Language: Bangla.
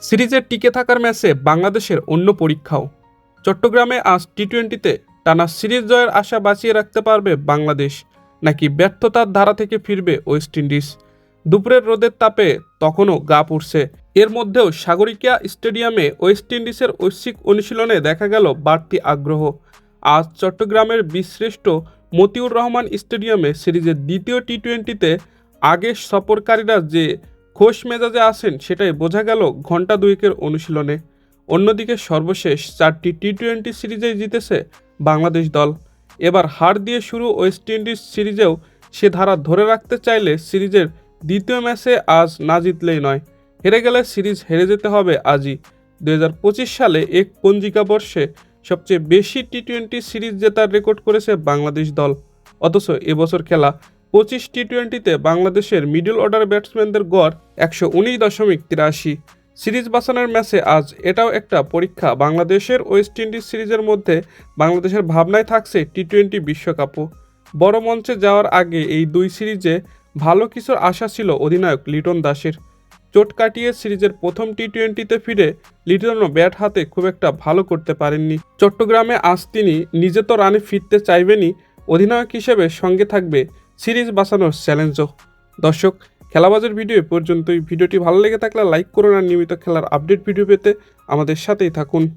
সিরিজে টিকে থাকার ম্যাচে বাংলাদেশের অন্য পরীক্ষাও। চট্টগ্রামে আজ টি-20তে টানা সিরিজ জয়ের আশা বাঁচিয়ে রাখতে পারবে বাংলাদেশ, নাকি ব্যর্থতার ধারা থেকে ফিরবে ওয়েস্ট ইন্ডিজ? দুপুরের রোদের তাপে তখনও গা পুড়ছে। এর মধ্যেও সাগরিকা স্টেডিয়ামে ওয়েস্ট ইন্ডিজের ঐচ্ছিক অনুশীলনে দেখা গেল বাড়তি আগ্রহ। আজ চট্টগ্রামের বীরশ্রেষ্ঠ মতিউর রহমান স্টেডিয়ামে সিরিজের দ্বিতীয় টি-20তে আগের সফরকারীরা যে খোশ মেজাজে আছেন সেটাই বোঝা গেল ঘণ্টা দুয়েকের অনুশীলনে। অন্যদিকে সর্বশেষ 4টি টি-20 সিরিজেই জিতেছে বাংলাদেশ দল। এবার হার দিয়ে শুরু ওয়েস্ট ইন্ডিজ সিরিজেও সে ধারা ধরে রাখতে চাইলে সিরিজের দ্বিতীয় ম্যাচে আজ না জিতলেই নয়। হেরে গেলে সিরিজ হেরে যেতে হবে আজই। 2025 সালে এক পঞ্জিকা বর্ষে সবচেয়ে বেশি টি-20 সিরিজ জেতার রেকর্ড করেছে বাংলাদেশ দল। অথচ এবছর খেলা 25 টি-20তে বাংলাদেশের মিডল অর্ডার ব্যাটসম্যানদের গড় 119.83। সিরিজ বাঁচানোর ম্যাচে আজ এটাও একটা পরীক্ষা। বাংলাদেশের ওয়েস্ট ইন্ডিজ সিরিজের মধ্যে বাংলাদেশের ভাবনায় থাকছে টি-20 বিশ্বকাপও। বড় মঞ্চে যাওয়ার আগে এই দুই সিরিজে ভালো কিছুর আশা ছিল অধিনায়ক লিটন দাসের। চোট কাটিয়ে সিরিজের প্রথম টি-20তে ফিরে লিটনও ব্যাট হাতে খুব একটা ভালো করতে পারেননি। চট্টগ্রামে আজ তিনি নিজে তো রানে ফিরতে চাইবেনই, অধিনায়ক হিসেবে সঙ্গে থাকবে সিরিজ বাঁচানোর চ্যালেঞ্জও। দর্শক, খেলাবাজের ভিডিও পর্যন্তই। ভিডিওটি ভালো লেগে থাকলে লাইক করুন আর নিয়মিত খেলার আপডেট ভিডিও পেতে আমাদের সাথেই থাকুন।